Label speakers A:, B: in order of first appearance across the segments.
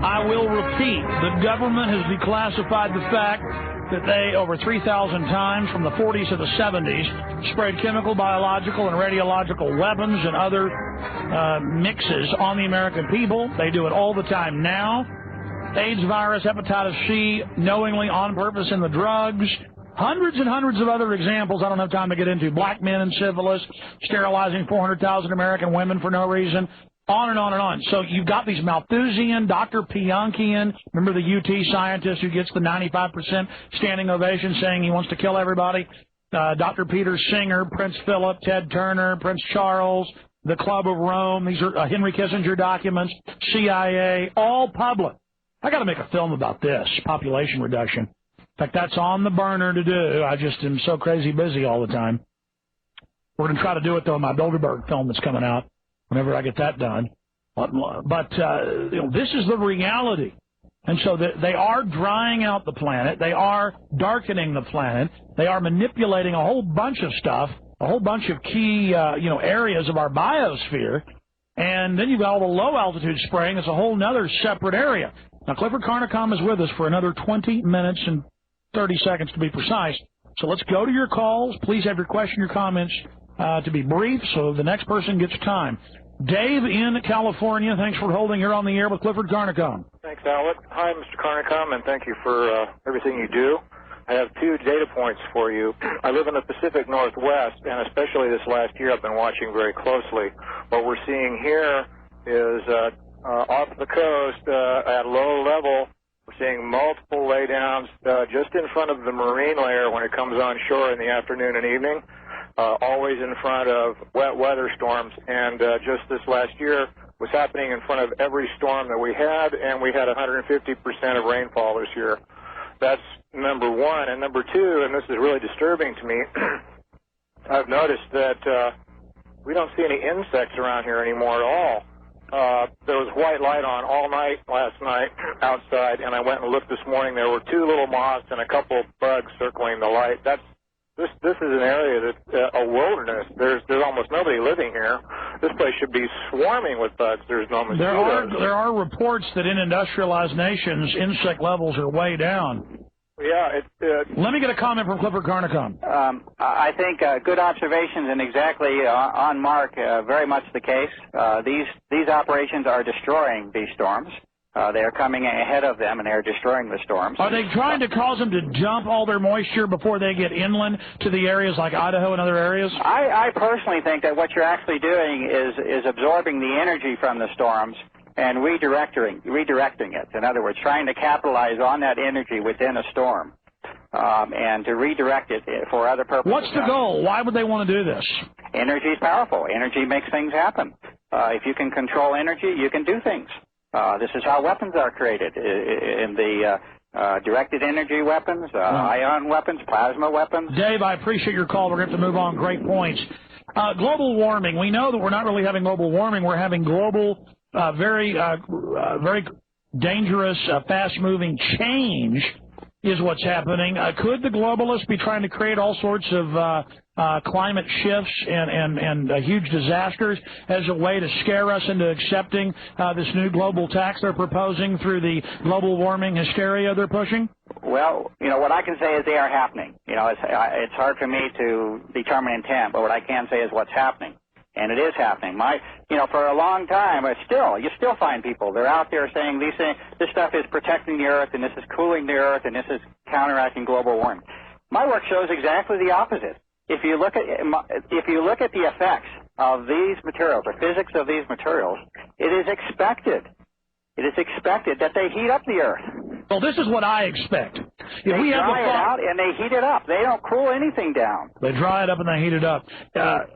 A: I will repeat, the government has declassified the fact that they, over 3,000 times from the 40s to the 70s, sprayed chemical, biological, and radiological weapons and other mixes on the American people. They do it all the time now. AIDS virus, hepatitis C, knowingly, on purpose in the drugs. Hundreds and hundreds of other examples I don't have time to get into. Black men and syphilis, sterilizing 400,000 American women for no reason. On and on and on. So you've got these Malthusian, Dr. Piankian, remember the UT scientist who gets the 95% standing ovation saying he wants to kill everybody? Dr. Peter Singer, Prince Philip, Ted Turner, Prince Charles, the Club of Rome. These are Henry Kissinger documents, CIA, all public. I got to make a film about this, population reduction. In fact, that's on the burner to do. I just am so crazy busy all the time. We're going to try to do it, though, in my Bilderberg film that's coming out whenever I get that done. But this is the reality. And so they are drying out the planet. They are darkening the planet. They are manipulating a whole bunch of stuff, a whole bunch of key, areas of our biosphere. And then you've got all the low-altitude spraying. It's a whole other separate area. Now, Clifford Carnicom is with us for another 20 minutes and 30 seconds to be precise. So let's go to your calls. Please have your question, your comments to be brief so the next person gets time. Dave in California, thanks for holding here on the air with Clifford Carnicom.
B: Thanks, Alec. Hi, Mr. Carnicom, and thank you for everything you do. I have 2 data points for you. I live in the Pacific Northwest, and especially this last year I've been watching very closely. What we're seeing here is off the coast at low level, we're seeing multiple laydowns just in front of the marine layer when it comes on shore in the afternoon and evening. Always in front of wet weather storms, and just this last year was happening in front of every storm that we had, and we had 150% of rainfall this year. That's number one. And number two, and this is really disturbing to me, I've noticed that we don't see any insects around here anymore at all. There was white light on all night last night outside, and I went and looked this morning. There were 2 little moths and a couple of bugs circling the light. This is an area that's a wilderness. There's almost nobody living here. This place should be swarming with bugs. There's no mosquitoes.
A: There are reports that in industrialized nations, insect levels are way down.
B: Yeah.
A: Let me get a comment from Clifford Carnicom.
C: I think good observations and exactly on mark, very much the case. These operations are destroying these storms. They are coming ahead of them, and they are destroying the storms.
A: Are they trying to cause them to dump all their moisture before they get inland to the areas like Idaho and other areas?
C: I personally think that what you're actually doing is absorbing the energy from the storms and redirecting it. In other words, trying to capitalize on that energy within a storm and to redirect it for other purposes.
A: What's the goal? Why would they want to do this?
C: Energy is powerful. Energy makes things happen. If you can control energy, you can do things. This is how weapons are created, in the directed energy weapons, ion weapons, plasma weapons.
A: Dave, I appreciate your call. We're going to have to move on. Great points. Global warming. We know that we're not really having global warming. We're having global, very dangerous, fast-moving change is what's happening. Could the globalists be trying to create all sorts of climate shifts and huge disasters as a way to scare us into accepting this new global tax they're proposing through the global warming hysteria they're pushing?
C: Well, what I can say is they are happening. It's hard for me to determine intent, but what I can say is what's happening. And it is happening. For a long time, you still find people. They're out there saying these things. This stuff is protecting the Earth, and this is cooling the Earth, and this is counteracting global warming. My work shows exactly the opposite. If you look at the effects of these materials, the physics of these materials, it is expected. It is expected that they heat up the Earth.
A: Well, this is what I expect.
C: They dry it out and they heat it up. They don't cool anything down.
A: They dry it up and they heat it up.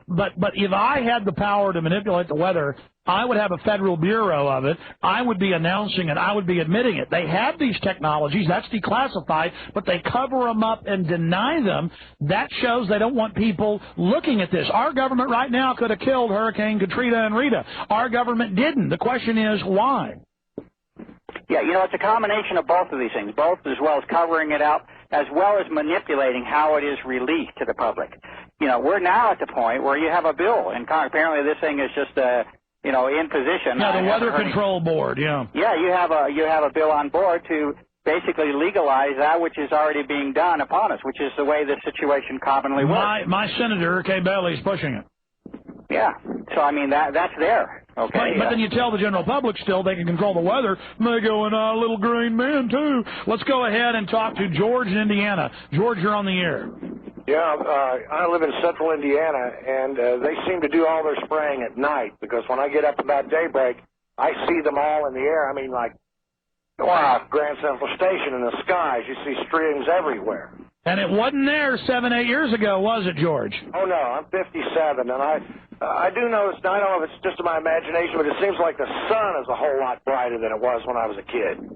A: But if I had the power to manipulate the weather, I would have a federal bureau of it. I would be announcing it. I would be admitting it. They have these technologies. That's declassified, but they cover them up and deny them. That shows they don't want people looking at this. Our government right now could have killed Hurricane Katrina and Rita. Our government didn't. The question is, why?
C: Yeah, it's a combination of both of these things, both as well as covering it up, as well as manipulating how it is released to the public. We're now at the point where you have a bill, and apparently this thing is just in position.
A: Yeah, the Weather Control Board, yeah.
C: Yeah, you have a bill on board to basically legalize that which is already being done upon us, which is the way the situation commonly works.
A: My Senator, Kay Bailey's pushing it.
C: Yeah, so I mean, that's there. Okay.
A: But then you tell the general public still they can control the weather, and they go, and a little green man, too. Let's go ahead and talk to George in Indiana. George, you're on the air.
D: Yeah, I live in central Indiana, and they seem to do all their spraying at night, because when I get up about daybreak, I see them all in the air. I mean, like, wow, Grand Central Station in the skies, you see streams everywhere.
A: And it wasn't there 7-8 years ago, was it, George?
D: Oh, no, I'm 57, and I do notice, I don't know if it's just my imagination, but it seems like the sun is a whole lot brighter than it was when I was a kid.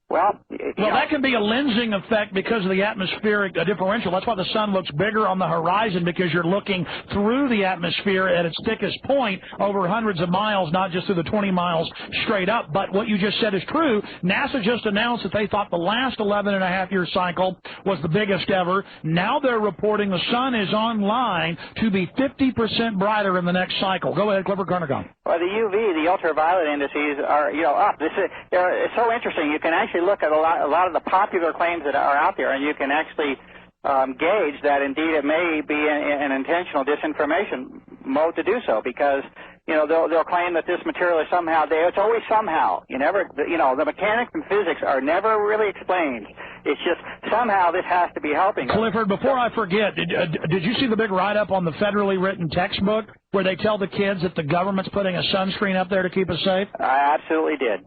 C: Well,
A: that can be a lensing effect because of the atmospheric differential. That's why the sun looks bigger on the horizon, because you're looking through the atmosphere at its thickest point over hundreds of miles, not just through the 20 miles straight up. But what you just said is true. NASA just announced that they thought the last 11.5-year cycle was the biggest ever. Now they're reporting the sun is on line to be 50% brighter in the next cycle. Go ahead, Clifford Carnicom.
C: Well, the UV, the ultraviolet indices are, up. It's so interesting. You can actually look at a lot of the popular claims that are out there, and you can actually gauge that indeed it may be an intentional disinformation mode to do so, because they'll claim that this material is somehow there. It's always somehow. The mechanics and physics are never really explained. It's just somehow this has to be helping us.
A: Clifford, before I forget, did you see the big write-up on the federally written textbook where they tell the kids that the government's putting a sunscreen up there to keep us safe?
C: I absolutely did.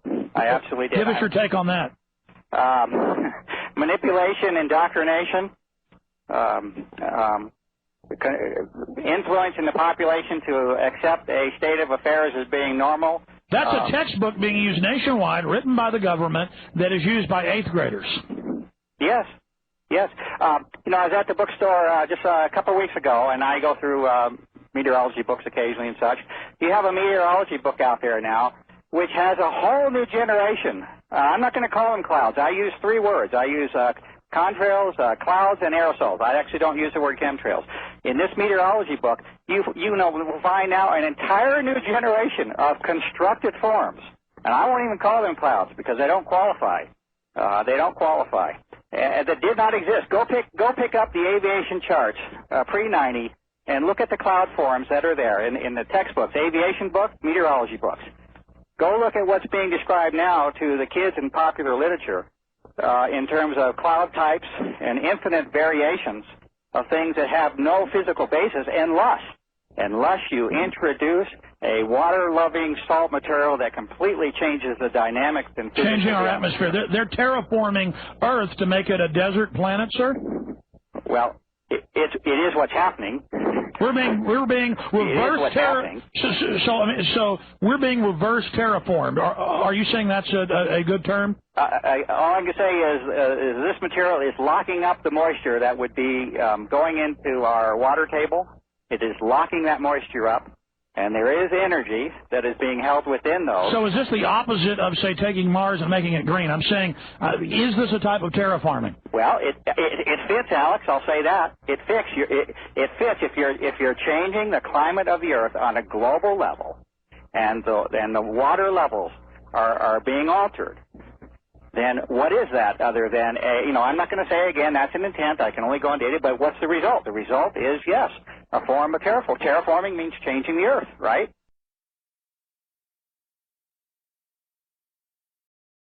A: Give us your take on that.
C: Manipulation, indoctrination, influencing the population to accept a state of affairs as being normal.
A: That's a textbook being used nationwide, written by the government, that is used by 8th graders.
C: Yes. I was at the bookstore just a couple of weeks ago, and I go through meteorology books occasionally and such. You have a meteorology book out there now, which has a whole new generation. I'm not going to call them clouds. I use 3 words. I use contrails, clouds, and aerosols. I actually don't use the word chemtrails. In this meteorology book, we'll find now an entire new generation of constructed forms. And I won't even call them clouds because they don't qualify. That did not exist. Go pick up the aviation charts pre-90 and look at the cloud forms that are there in the textbooks, aviation book, meteorology books. Go look at what's being described now to the kids in popular literature in terms of cloud types and infinite variations of things that have no physical basis, and lush. And lush, you introduce a water-loving salt material that completely changes the dynamics and physics.
A: Changing our atmosphere. They're terraforming Earth to make it a desert planet, sir?
C: Well, it is what's happening.
A: We're being reverse So we're being reverse terraformed. Are you saying that's a good term?
C: All I can say is this material is locking up the moisture that would be going into our water table. It is locking that moisture up, and there is energy that is being held within those.
A: So is this the opposite of, say, taking Mars and making it green? I'm saying, is this a type of terraforming?
C: Well, it fits, Alex. I'll say that. It fits if you're changing the climate of the Earth on a global level, and the water levels are being altered. Then what is that other than I'm not going to say again that's an intent. I can only go into it. But what's the result? The result is, yes, a form of terraforming. Terraforming means changing the Earth, right?